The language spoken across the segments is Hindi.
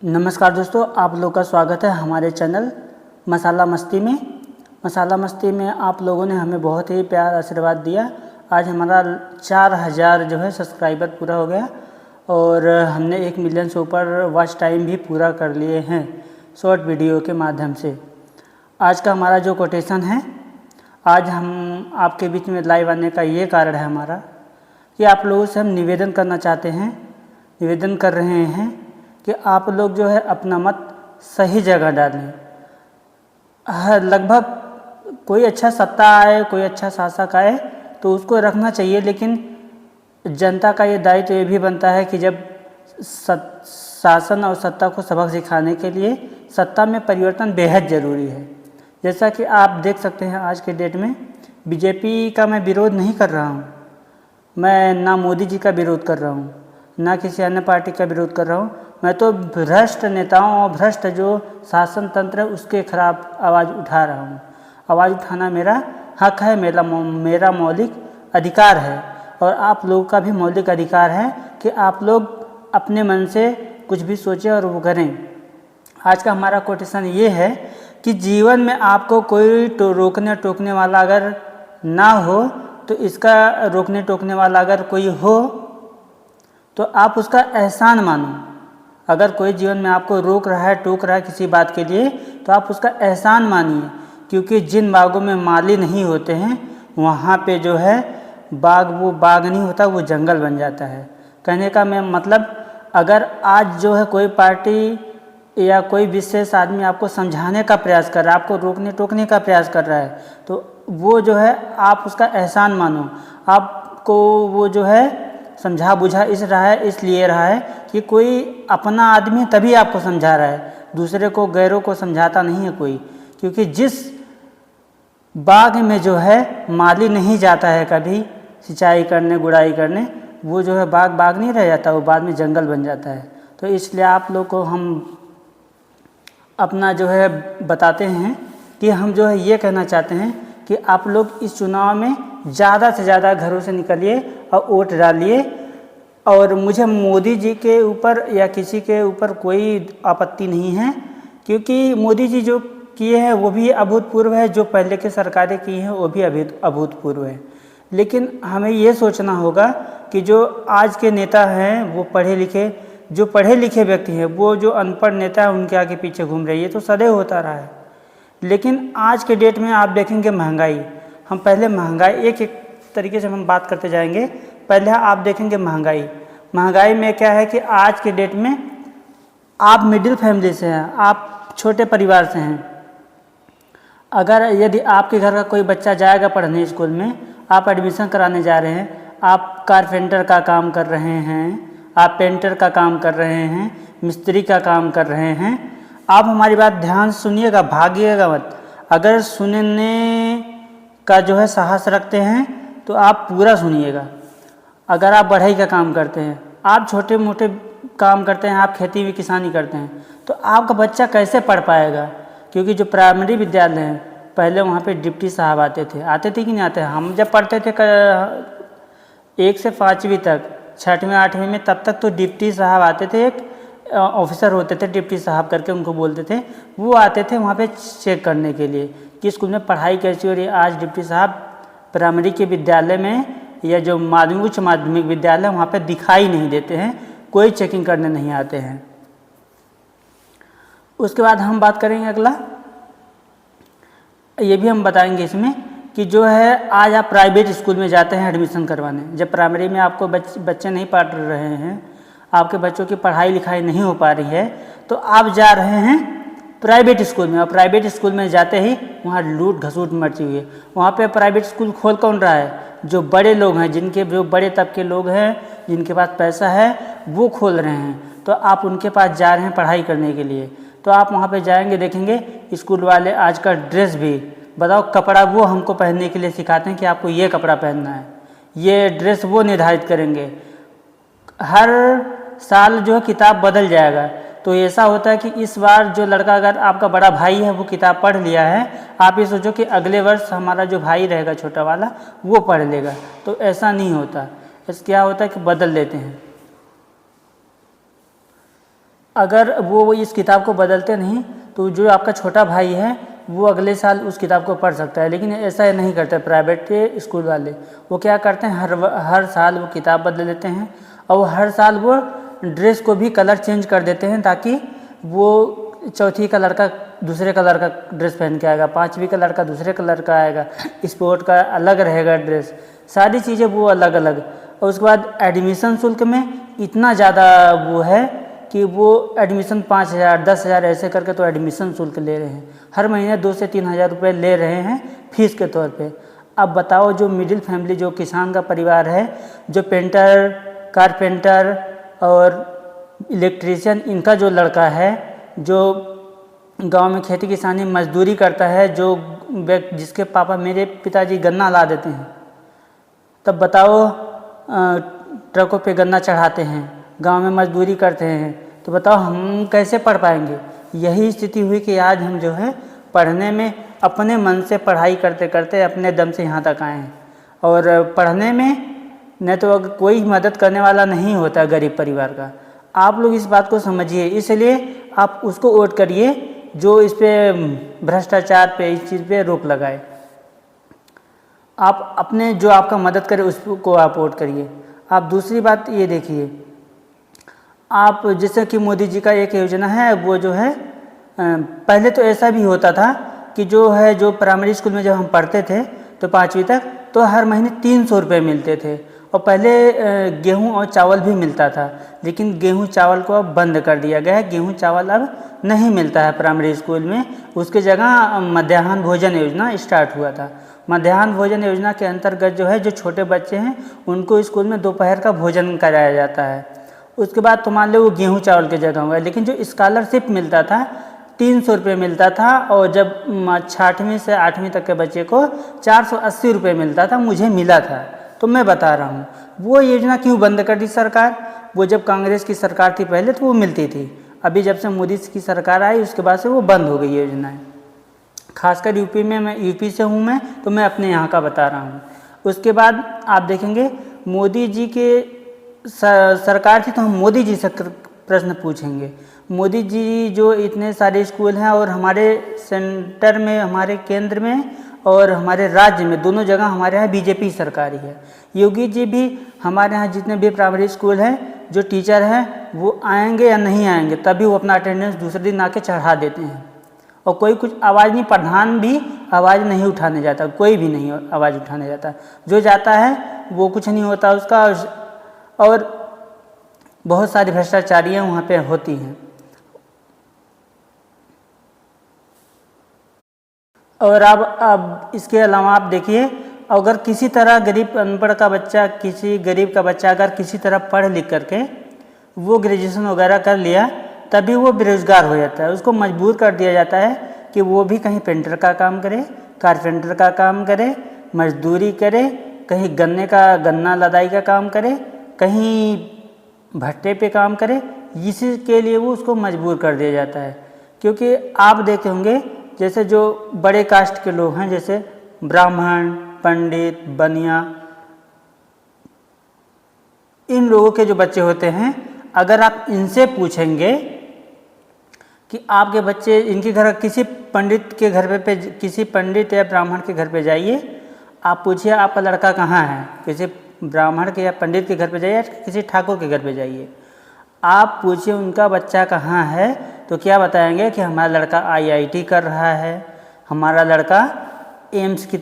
नमस्कार दोस्तों, आप लोग का स्वागत है हमारे चैनल मसाला मस्ती में। मसाला मस्ती में आप लोगों ने हमें बहुत ही प्यार आशीर्वाद दिया। आज हमारा 4000 जो है सब्सक्राइबर पूरा हो गया और हमने 1 मिलियन से ऊपर वॉच टाइम भी पूरा कर लिए हैं शॉर्ट वीडियो के माध्यम से। आज का हमारा जो कोटेशन है, आज हम आपके बीच में लाइव आने का ये कारण है हमारा कि आप लोगों से हम निवेदन करना चाहते हैं, निवेदन कर रहे हैं कि आप लोग जो है अपना मत सही जगह डालें। लगभग कोई अच्छा सत्ता आए, कोई अच्छा शासक आए तो उसको रखना चाहिए, लेकिन जनता का ये दायित्व ये भी बनता है कि जब शासन और सत्ता को सबक सिखाने के लिए सत्ता में परिवर्तन बेहद ज़रूरी है। जैसा कि आप देख सकते हैं आज के डेट में बीजेपी का मैं विरोध नहीं कर रहा हूँ, मैं ना मोदी जी का विरोध कर रहा हूँ, ना किसी अन्य पार्टी का विरोध कर रहा हूँ। मैं तो भ्रष्ट नेताओं और भ्रष्ट जो शासन तंत्र है उसके खिलाफ आवाज़ उठा रहा हूँ। आवाज़ उठाना मेरा हक है, मेरा मौलिक अधिकार है और आप लोगों का भी मौलिक अधिकार है कि आप लोग अपने मन से कुछ भी सोचें और वो करें। आज का हमारा कोटेशन ये है कि जीवन में आपको कोई रोकने टोकने वाला अगर ना हो, तो इसका रोकने टोकने वाला अगर कोई हो तो आप उसका एहसान मानो। अगर कोई जीवन में आपको रोक रहा है, टोक रहा है किसी बात के लिए, तो आप उसका एहसान मानिए, क्योंकि जिन बागों में माली नहीं होते हैं वहाँ पे जो है बाग, वो बाग नहीं होता, वो जंगल बन जाता है। कहने का मैं मतलब, अगर आज जो है कोई पार्टी या कोई विशेष आदमी आपको समझाने का प्रयास कर रहा है, आपको रोकने टोकने का प्रयास कर रहा है, तो वो जो है आप उसका एहसान मानो। आपको वो जो है समझा बुझा इसलिए रहा है कि कोई अपना आदमी तभी आपको समझा रहा है, दूसरे को गैरों को समझाता नहीं है कोई। क्योंकि जिस बाग में जो है माली नहीं जाता है कभी सिंचाई करने, गुड़ाई करने, वो जो है बाग नहीं रह जाता, वो बाद में जंगल बन जाता है। तो इसलिए आप लोग को हम अपना जो है बताते हैं कि हम जो है ये कहना चाहते हैं कि आप लोग इस चुनाव में ज़्यादा से ज़्यादा घरों से निकलिए और वोट डालिए। और मुझे मोदी जी के ऊपर या किसी के ऊपर कोई आपत्ति नहीं है, क्योंकि मोदी जी जो किए हैं वो भी अभूतपूर्व है, जो पहले के सरकारें की हैं वो भी अभूतपूर्व है। लेकिन हमें ये सोचना होगा कि जो आज के नेता हैं वो पढ़े लिखे व्यक्ति हैं, वो जो अनपढ़ नेता है उनके आगे पीछे घूम रही है, तो सदैव होता रहा है। लेकिन आज के डेट में आप देखेंगे महंगाई, हम पहले महंगाई एक तरीके से हम बात करते जाएंगे। पहले आप देखेंगे महंगाई में क्या है कि आज के डेट में आप मिडिल फैमिली से हैं, आप छोटे परिवार से हैं। अगर यदि आपके घर का कोई बच्चा जाएगा पढ़ने स्कूल में, आप एडमिशन कराने जा रहे हैं, आप कारपेंटर का काम कर रहे हैं, आप पेंटर का काम कर रहे हैं, मिस्त्री का काम कर रहे हैं, आप हमारी बात ध्यान सुनिएगा, भागिएगा मत। अगर सुनने का जो है साहस रखते हैं तो आप पूरा सुनिएगा। अगर आप बढ़ई का काम करते हैं, आप छोटे मोटे काम करते हैं, आप खेती में किसानी करते हैं, तो आपका बच्चा कैसे पढ़ पाएगा? क्योंकि जो प्राइमरी विद्यालय हैं, पहले वहाँ पे डिप्टी साहब आते थे कि नहीं आते? हम जब पढ़ते थे 1 से 5वीं तक, 6वीं 8वीं में, तब तक तो डिप्टी साहब आते थे, एक ऑफिसर होते थे डिप्टी साहब करके उनको बोलते थे, वो आते थे वहाँ पे चेक करने के लिए कि स्कूल में पढ़ाई कैसी हो रही है। आज डिप्टी साहब प्राइमरी के विद्यालय में या जो उच्च माध्यमिक विद्यालय वहाँ पे दिखाई नहीं देते हैं, कोई चेकिंग करने नहीं आते हैं। उसके बाद हम बात करेंगे अगला, ये भी हम बताएंगे इसमें कि जो है आज आप प्राइवेट स्कूल में जाते हैं एडमिशन करवाने, जब प्राइमरी में आपको बच्चे नहीं पढ़ रहे हैं, आपके बच्चों की पढ़ाई लिखाई नहीं हो पा रही है, तो आप जा रहे हैं प्राइवेट स्कूल में। और प्राइवेट स्कूल में जाते ही वहाँ लूट घसूट मची हुई है। वहाँ पे प्राइवेट स्कूल खोल कौन रहा है? जो बड़े लोग हैं, जो बड़े तबके लोग हैं, जिनके पास पैसा है, वो खोल रहे हैं। तो आप उनके पास जा रहे हैं पढ़ाई करने के लिए, तो आप वहाँ पे जाएंगे, देखेंगे स्कूल वाले आज का ड्रेस भी, बताओ, कपड़ा वो हमको पहनने के लिए सिखाते हैं कि आपको ये कपड़ा पहनना है, ये ड्रेस वो निर्धारित करेंगे। हर साल जो है किताब बदल जाएगा। तो ऐसा होता है कि इस बार जो लड़का, अगर आपका बड़ा भाई है, वो किताब पढ़ लिया है, आप ये सोचो कि अगले वर्ष हमारा जो भाई रहेगा छोटा वाला, वो पढ़ लेगा। तो ऐसा नहीं होता, क्या होता है कि बदल देते हैं। अगर वो इस किताब को बदलते नहीं तो जो आपका छोटा भाई है वो अगले साल उस किताब को पढ़ सकता है, लेकिन ऐसा नहीं करते प्राइवेट के स्कूल वाले। वो क्या करते हैं, हर साल वो किताब बदल देते हैं और हर साल वो ड्रेस को भी कलर चेंज कर देते हैं, ताकि वो चौथी कलर का दूसरे कलर का ड्रेस पहन के आएगा, पांचवी कलर का दूसरे कलर का आएगा, स्पोर्ट का अलग रहेगा ड्रेस, सारी चीज़ें वो अलग अलग। और उसके बाद एडमिशन शुल्क में इतना ज़्यादा वो है कि वो एडमिशन 5,000 10,000 ऐसे करके तो एडमिशन शुल्क ले रहे हैं, हर महीने 2 से 3,000 रुपये ले रहे हैं फीस के तौर पे। अब बताओ, जो मिडिल फैमिली, जो किसान का परिवार है, जो पेंटर, कारपेंटर और इलेक्ट्रीशियन, इनका जो लड़का है, जो गांव में खेती किसानी मजदूरी करता है, जो जिसके पापा, मेरे पिताजी गन्ना ला देते हैं, तब बताओ ट्रकों पे गन्ना चढ़ाते हैं, गांव में मजदूरी करते हैं, तो बताओ हम कैसे पढ़ पाएंगे। यही स्थिति हुई कि आज हम जो है पढ़ने में अपने मन से पढ़ाई करते करते अपने दम से यहाँ तक आए हैं। और पढ़ने में न तो कोई मदद करने वाला नहीं होता गरीब परिवार का। आप लोग इस बात को समझिए, इसलिए आप उसको वोट करिए जो इस पे भ्रष्टाचार पे, इस चीज़ पे रोक लगाए। आप अपने जो आपका मदद करे उसको आप वोट करिए। आप दूसरी बात ये देखिए, आप जैसे कि मोदी जी का एक योजना है, वो जो है पहले तो ऐसा भी होता था कि जो प्राइमरी स्कूल में जब हम पढ़ते थे तो 5वीं तक, तो हर महीने 300 रुपये मिलते थे। और पहले गेहूं और चावल भी मिलता था, लेकिन गेहूं चावल को अब बंद कर दिया गया है। गेहूं चावल अब नहीं मिलता है प्राइमरी स्कूल में, उसके जगह मध्याह्न भोजन योजना स्टार्ट हुआ था। मध्याह्न भोजन योजना के अंतर्गत जो है, जो छोटे बच्चे हैं उनको स्कूल में दोपहर का भोजन कराया जाता है। उसके बाद तो मान लो वो गेहूं चावल की जगह हुआ, लेकिन जो स्कॉलरशिप मिलता था 300 रुपये मिलता था, और जब 6वीं से 8वीं तक के बच्चे को 480 रुपये मिलता था, मुझे मिला था। तो मैं बता रहा हूँ वो योजना क्यों बंद कर दी सरकार। वो जब कांग्रेस की सरकार थी पहले तो वो मिलती थी, अभी जब से मोदी की सरकार आई उसके बाद से वो बंद हो गई योजनाएं। खासकर यूपी में, मैं यूपी से हूँ मैं, तो मैं अपने यहाँ का बता रहा हूँ। उसके बाद आप देखेंगे मोदी जी के सरकार थी तो हम मोदी जी से प्रश्न पूछेंगे। मोदी जी जो इतने सारे स्कूल हैं, और हमारे सेंटर में, हमारे केंद्र में और हमारे राज्य में, दोनों जगह हमारे यहाँ बीजेपी सरकार ही है। योगी जी भी हमारे यहाँ जितने भी प्राइमरी स्कूल हैं, जो टीचर हैं वो आएंगे या नहीं आएंगे, तभी वो अपना अटेंडेंस दूसरे दिन आके चढ़ा देते हैं। और कोई कुछ आवाज़ नहीं, प्रधान भी आवाज़ नहीं उठाने जाता, कोई भी नहीं आवाज़ उठाने जाता, जो जाता है वो कुछ नहीं होता उसका। और बहुत सारी भ्रष्टाचारियाँ वहाँ पे होती हैं। और अब इसके अलावा आप देखिए, अगर किसी तरह गरीब अनपढ़ का बच्चा, किसी गरीब का बच्चा अगर किसी तरह पढ़ लिख करके वो ग्रेजुएशन वगैरह कर लिया, तभी वो बेरोज़गार हो जाता है। उसको मजबूर कर दिया जाता है कि वो भी कहीं पेंटर का काम करे, कारपेंटर का काम करे, मजदूरी करे, कहीं गन्ना लदाई का काम करे, कहीं भट्टे पे काम करे। इसी के लिए वो उसको मजबूर कर दिया जाता है। क्योंकि आप देखे होंगे, जैसे जो बड़े कास्ट के लोग हैं, जैसे ब्राह्मण, पंडित, बनिया, इन लोगों के जो बच्चे होते हैं, अगर आप इनसे पूछेंगे कि आपके बच्चे, इनके घर किसी पंडित के घर पे किसी पंडित या ब्राह्मण के घर पे जाइए, आप पूछिए आपका लड़का कहाँ है, किसी ब्राह्मण के या पंडित के घर पे जाइए, किसी ठाकुर के घर पे जाइए, आप पूछिए उनका बच्चा कहाँ है, तो क्या बताएंगे कि हमारा लड़का IIT कर रहा है, हमारा लड़का एम्स की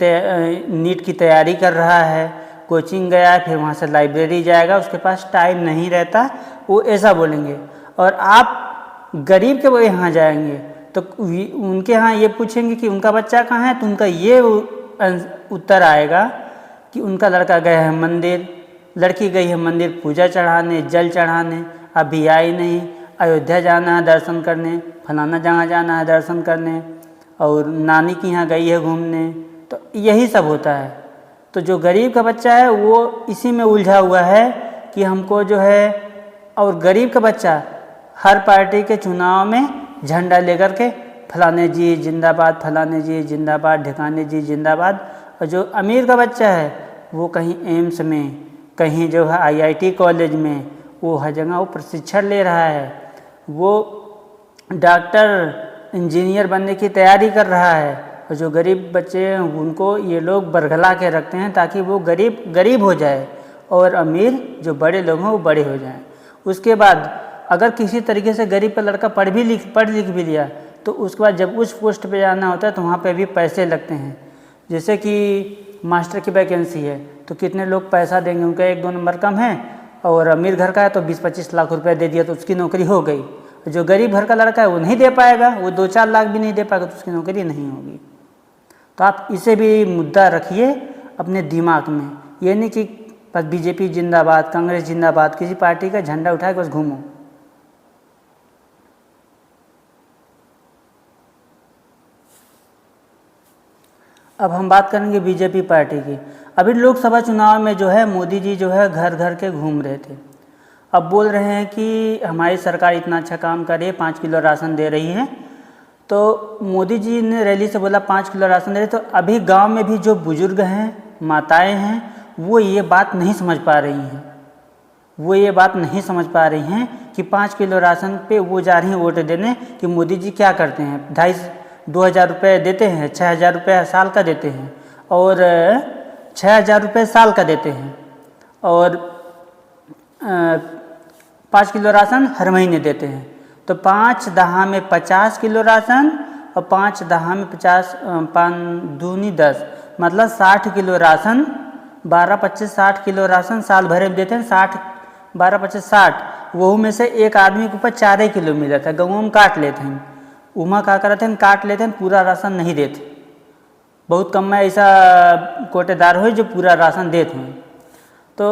नीट की तैयारी कर रहा है, कोचिंग गया है, फिर वहाँ से लाइब्रेरी जाएगा, उसके पास टाइम नहीं रहता, वो ऐसा बोलेंगे। और आप गरीब के वो यहाँ जाएंगे तो उनके यहाँ ये पूछेंगे कि उनका बच्चा कहाँ है, तो उनका ये उत्तर आएगा कि उनका लड़का गया है मंदिर, लड़की गई है मंदिर पूजा चढ़ाने, जल चढ़ाने, अभी आई नहीं, अयोध्या जाना है दर्शन करने, फलाना जगह जाना है दर्शन करने, और नानी के यहाँ गई है घूमने। तो यही सब होता है। तो जो गरीब का बच्चा है वो इसी में उलझा हुआ है कि हमको जो है, और गरीब का बच्चा हर पार्टी के चुनाव में झंडा लेकर के फलाने जी जिंदाबाद, फलाने जी जिंदाबाद, ढिकाने जी जिंदाबाद। और जो अमीर का बच्चा है वो कहीं एम्स में, कहीं जो है IIT कॉलेज में, वो हर जगह वो प्रशिक्षण ले रहा है, वो डॉक्टर इंजीनियर बनने की तैयारी कर रहा है, और जो गरीब बच्चे हैं उनको ये लोग बरगला के रखते हैं ताकि वो गरीब हो जाए और अमीर जो बड़े लोग हैं वो बड़े हो जाएं। उसके बाद अगर किसी तरीके से गरीब का लड़का पढ़ लिख भी लिया तो उसके बाद जब उस पोस्ट पे जाना होता है तो वहाँ पे भी पैसे लगते हैं। जैसे कि मास्टर की वैकेंसी है तो कितने लोग पैसा देंगे, उनका 1-2 नंबर कम है और अमीर घर का है तो 20-25 लाख रुपए दे दिया तो उसकी नौकरी हो गई। जो गरीब घर का लड़का है वो नहीं दे पाएगा, वो 2-4 लाख भी नहीं दे पाएगा तो उसकी नौकरी नहीं होगी। तो आप इसे भी मुद्दा रखिए अपने दिमाग में, ये नहीं कि बस बीजेपी जिंदाबाद, कांग्रेस जिंदाबाद, किसी पार्टी का झंडा उठा के बस घूमो। अब हम बात करेंगे बीजेपी पार्टी की। अभी लोकसभा चुनाव में जो है मोदी जी जो है घर घर के घूम रहे थे। अब बोल रहे हैं कि हमारी सरकार इतना अच्छा काम कर रही है, 5 किलो राशन दे रही है। तो मोदी जी ने रैली से बोला 5 किलो राशन दे रही, तो अभी गांव में भी जो बुजुर्ग हैं, माताएं हैं, वो ये बात नहीं समझ पा रही हैं। वो ये बात नहीं समझ पा रही हैं कि 5 किलो राशन पे वो जा रही हैं वोट देने कि मोदी जी क्या करते हैं। 2,500 रुपये देते हैं, 6,000 रुपये साल का देते हैं और 6,000 रुपये साल का देते हैं और 5 किलो राशन हर महीने देते हैं। तो 5 दहा में 50 किलो राशन और 5 दहा में 50, 5 दूनी 10, मतलब 60 किलो राशन, 12-25 60 किलो राशन साल भर में देते हैं। 60 12-25 60, वो में से एक आदमी के ऊपर 4 किलो मिला था। गाँव में काट लेते हैं, उमा क्या करते हैं, काट लेते हैं, पूरा राशन नहीं देते। बहुत कम में ऐसा कोटेदार हो जो पूरा राशन देते हैं। तो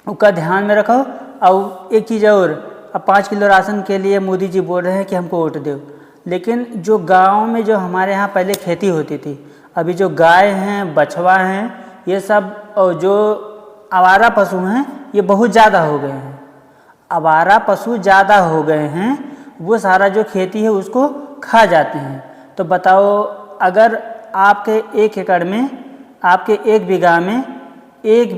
उसका ध्यान में रखो। और एक चीज़ और, अब 5 किलो राशन के लिए मोदी जी बोल रहे हैं कि हमको वोट दो, लेकिन जो गांव में जो हमारे यहाँ पहले खेती होती थी, अभी जो गाय हैं, बछवा हैं, ये सब, और जो आवारा पशु हैं ये बहुत ज़्यादा हो गए हैं। आवारा पशु ज़्यादा हो गए हैं, वो सारा जो खेती है उसको खा जाते हैं। तो बताओ, अगर आपके 1 एकड़ में, आपके 1 बीघा में, 1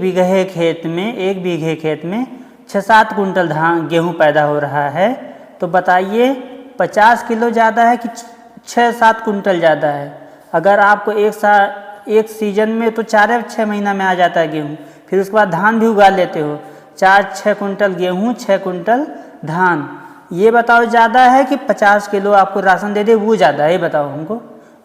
बीघे खेत में 6-7 कुंटल गेहूँ पैदा हो रहा है, तो बताइए 50 किलो ज़्यादा है कि 6-7 कुंटल ज़्यादा है। अगर आपको एक सीजन में तो 4-6 महीना में आ जाता है गेहूँ, फिर उसके बाद धान भी उगा लेते हो, 4-6 कुंटल गेहूँ, 6 कुंटल धान। ये बताओ ज़्यादा है कि 50 किलो आपको राशन दे दे, वो ज़्यादा है? ये बताओ हमको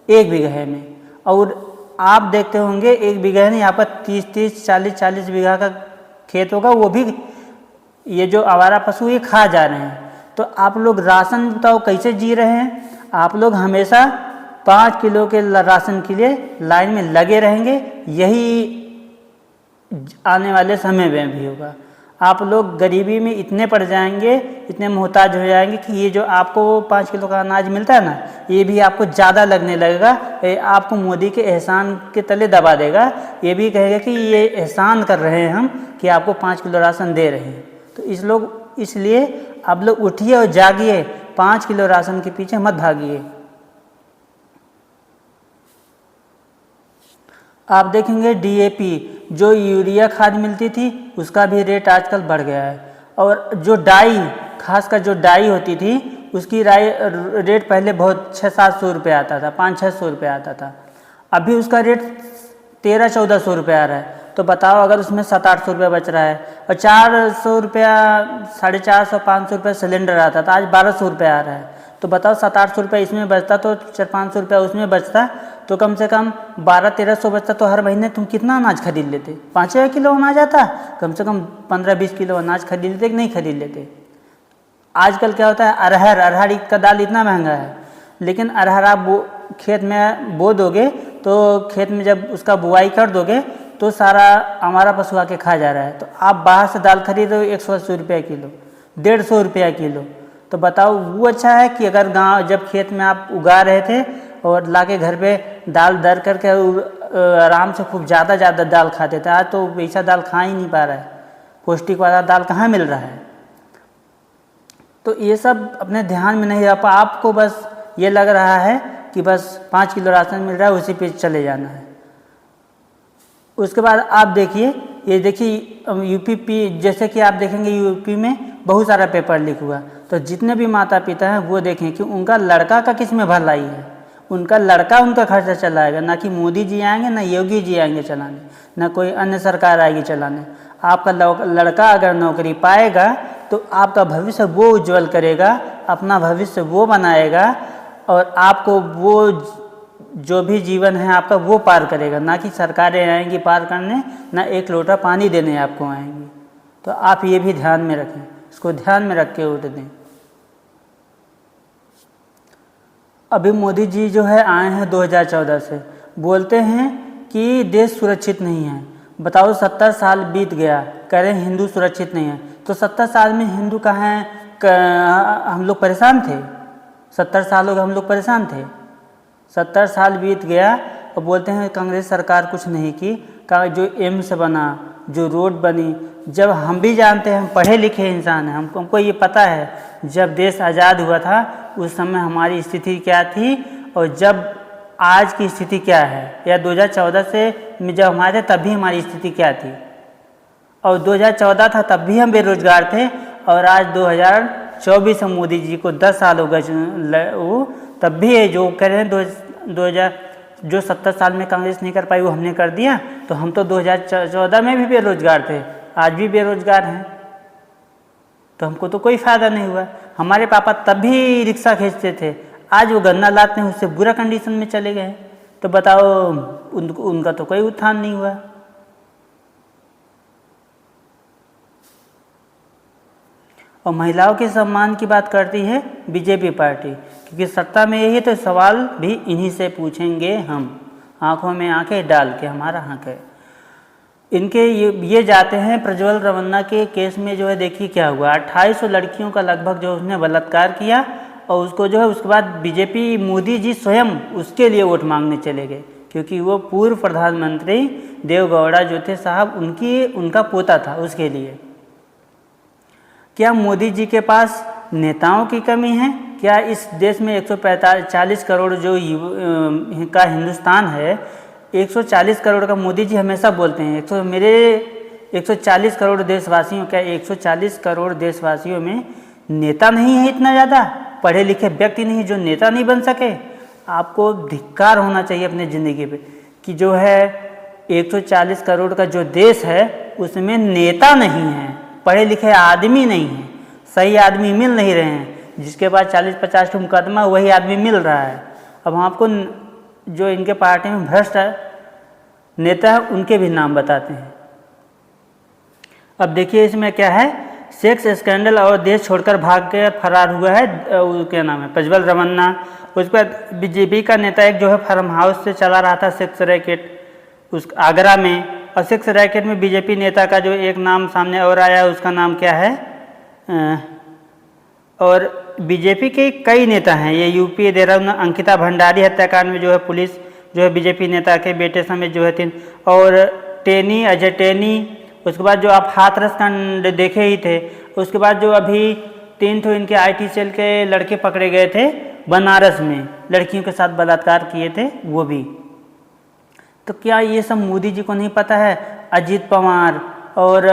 1 बीघे में। और आप देखते होंगे 1 बीघे नहीं, यहाँ पर 30-30, 40-40 बीघा का खेत होगा, वो भी ये जो आवारा पशु ये खा जा रहे हैं। तो आप लोग राशन बताओ कैसे जी रहे हैं? आप लोग हमेशा 5 किलो के राशन के लिए लाइन में लगे रहेंगे, यही आने वाले समय में भी होगा। आप लोग गरीबी में इतने पड़ जाएंगे, इतने मोहताज हो जाएंगे कि ये जो आपको 5 किलो का अनाज मिलता है ना, ये भी आपको ज़्यादा लगने लगेगा। आपको मोदी के एहसान के तले दबा देगा। ये भी कहेगा कि ये एहसान कर रहे हैं हम कि आपको 5 किलो राशन दे रहे हैं। तो इसलिए आप लोग उठिए और जागिए, 5 किलो राशन के पीछे मत भागिए। आप देखेंगे DAP, जो यूरिया खाद मिलती थी, उसका भी रेट आजकल बढ़ गया है। और जो डाई, खासकर जो डाई होती थी, उसकी रेट पहले बहुत 600-700 रुपये आता था, 500-600 रुपये आता था। अभी उसका रेट 1300-1400 रुपये आ रहा है। तो बताओ, अगर उसमें 700-800 रुपये बच रहा है और 400 रुपया, 450-500 रुपये सिलेंडर आता था, आज 1200 रुपये आ रहा है। तो बताओ 700-800 रुपये इसमें बचता तो 400-500 रुपया उसमें बचता, तो कम से कम 1200-1300 बचता। तो हर महीने तुम कितना अनाज खरीद लेते? 5 किलो अनाज आता, कम से कम 15-20 किलो अनाज खरीद लेते कि नहीं खरीद लेते? आजकल क्या होता है, अरहर का दाल इतना महंगा है, लेकिन अरहर आप खेत में बो दोगे तो खेत में जब उसका बुआई कर दोगे तो सारा हमारा पशु आके खा जा रहा है। तो आप बाहर से दाल खरीदो 180 रुपया किलो, 150 रुपया किलो। तो बताओ, वो अच्छा है कि अगर गांव जब खेत में आप उगा रहे थे और लाके घर पे दाल दर करके आराम से खूब ज़्यादा दाल खाते थे। आज तो वैसा दाल खा ही नहीं पा रहा है, पौष्टिक वाला दाल कहाँ मिल रहा है। तो ये सब अपने ध्यान में नहीं रह पा, आपको बस ये लग रहा है कि बस 5 किलो राशन मिल रहा है, उसी पे चले जाना है। उसके बाद आप देखिए, ये देखिए यूपी, जैसे कि आप देखेंगे यूपी में बहुत सारा पेपर लीक हुआ। तो जितने भी माता पिता हैं वो देखें कि उनका लड़का का किस में भलाई है, उनका लड़का उनका खर्चा चलाएगा, ना कि मोदी जी आएंगे, ना योगी जी आएंगे चलाने, ना कोई अन्य सरकार आएगी चलाने। आपका लड़का अगर नौकरी पाएगा तो आपका भविष्य वो उज्जवल करेगा, अपना भविष्य वो बनाएगा और आपको वो जो भी जीवन है आपका वो पार करेगा, ना कि सरकारें आएंगी पार करने, ना एक लोटा पानी देने आपको आएंगी। तो आप ये भी ध्यान में रखें, इसको ध्यान में रख के वोट दें। अभी मोदी जी जो है आए हैं 2014 से, बोलते हैं कि देश सुरक्षित नहीं है। बताओ 70 साल बीत गया, कह रहे हैं हिंदू सुरक्षित नहीं है। तो 70 साल में हिंदू कहाँ हैं? हम लोग परेशान थे, 70 सालों में हम लोग परेशान थे। 70 साल बीत गया और बोलते हैं कांग्रेस सरकार कुछ नहीं की। जो एम्स बना, जो रोड बनी, जब हम भी जानते हैं, हम पढ़े लिखे इंसान हैं, हमको ये पता है जब देश आज़ाद हुआ था उस समय हमारी स्थिति क्या थी और जब आज की स्थिति क्या है, या 2014 से जब हमारे तब भी हमारी स्थिति क्या थी। और 2014 था तब भी हम बेरोजगार थे और आज 2024 में मोदी जी को 10 साल हो गए, वो तब भी जो कह रहे हैं जो 70 साल में कांग्रेस नहीं कर पाई वो हमने कर दिया। तो हम तो 2014 में भी बेरोजगार थे, आज भी बेरोजगार हैं, तो हमको तो कोई फ़ायदा नहीं हुआ। हमारे पापा तब भी रिक्शा खींचते थे, आज वो गन्ना लाते हैं, उससे बुरा कंडीशन में चले गए। तो बताओ उनका तो कोई उत्थान नहीं हुआ। और महिलाओं के सम्मान की बात करती है बीजेपी पार्टी, क्योंकि सत्ता में यही तो सवाल भी इन्हीं से पूछेंगे हम, आंखों में आंखें डाल के हमारा हक है। इनके ये जाते हैं प्रज्वल रमन्ना के केस में जो है, देखिए क्या हुआ, 2800 लड़कियों का लगभग जो उसने बलात्कार किया और उसको जो है उसके बाद बीजेपी मोदी जी स्वयं उसके लिए वोट मांगने चले गए, क्योंकि वो पूर्व प्रधानमंत्री देवेगौड़ा जो थे साहब उनका पोता था। उसके लिए क्या मोदी जी के पास नेताओं की कमी है? क्या इस देश में 140 करोड़ जो का हिंदुस्तान है, 140 करोड़ का मोदी जी हमेशा बोलते हैं, मेरे 140 करोड़ देशवासियों, क्या 140 करोड़ देशवासियों में नेता नहीं है इतना ज़्यादा, पढ़े लिखे व्यक्ति नहीं जो नेता नहीं बन सके? आपको धिक्कार होना चाहिए अपने ज़िंदगी पे कि जो है 140 करोड़ का जो देश है उसमें नेता नहीं है, पढ़े लिखे आदमी नहीं है, सही आदमी मिल नहीं रहे हैं। जिसके पास 40-50 का मुकदमा वही आदमी मिल रहा है। अब हम आपको जो इनके पार्टी में भ्रष्ट नेता है उनके भी नाम बताते हैं। अब देखिए इसमें क्या है, सेक्स स्कैंडल और देश छोड़कर भाग के फरार हुआ है, क्या नाम है, प्रज्वल रमन्ना। उस पर बीजेपी का नेता एक जो है फार्म हाउस से चला रहा था सेक्स रैकेट उस आगरा में, और सेक्स रैकेट में बीजेपी नेता का जो एक नाम सामने और आया उसका नाम क्या है, और बीजेपी के कई नेता हैं, ये यूपी देहरादून अंकिता भंडारी हत्याकांड में जो है पुलिस जो है बीजेपी नेता के बेटे समेत जो है 3, और अजय टेनी, उसके बाद जो आप हाथरस कांड देखे ही थे, उसके बाद जो अभी 3 तो इनके IT सेल के लड़के पकड़े गए थे बनारस में, लड़कियों के साथ बलात्कार किए थे वो भी। तो क्या ये सब मोदी जी को नहीं पता है? अजीत पवार और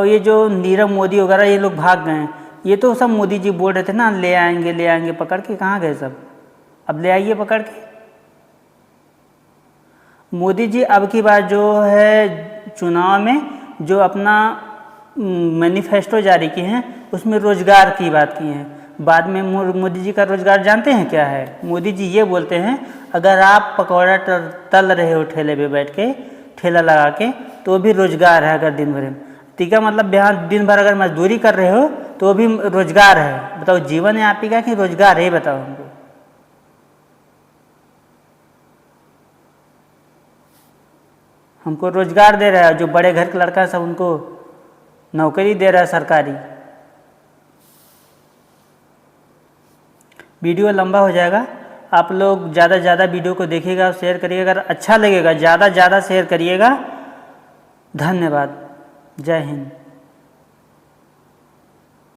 ये जो नीरव मोदी वगैरह ये लोग भाग गए, ये तो सब मोदी जी बोल रहे थे ना ले आएंगे पकड़ के, कहाँ गए सब? अब ले आइए पकड़ के। मोदी जी अब की बार जो है चुनाव में जो अपना मैनिफेस्टो जारी किए हैं उसमें रोजगार की बात की है। बाद में मोदी जी का रोजगार जानते हैं क्या है? मोदी जी ये बोलते हैं अगर आप पकौड़ा तल रहे हो ठेले पे बैठ के, ठेला लगा के, तो भी रोजगार है। अगर दिन भर ठीक है, मतलब यहाँ दिन भर अगर मजदूरी कर रहे हो तो भी रोजगार है। बताओ जीवन है आप ही का कि रोजगार है? बताओ हमको। हमको रोजगार दे रहा है, जो बड़े घर का लड़का है सब उनको नौकरी दे रहा है सरकारी। वीडियो लंबा हो जाएगा, आप लोग ज़्यादा से ज़्यादा वीडियो को देखिएगा और शेयर करिएगा। अगर अच्छा लगेगा ज़्यादा शेयर करिएगा। धन्यवाद। जय हिंद।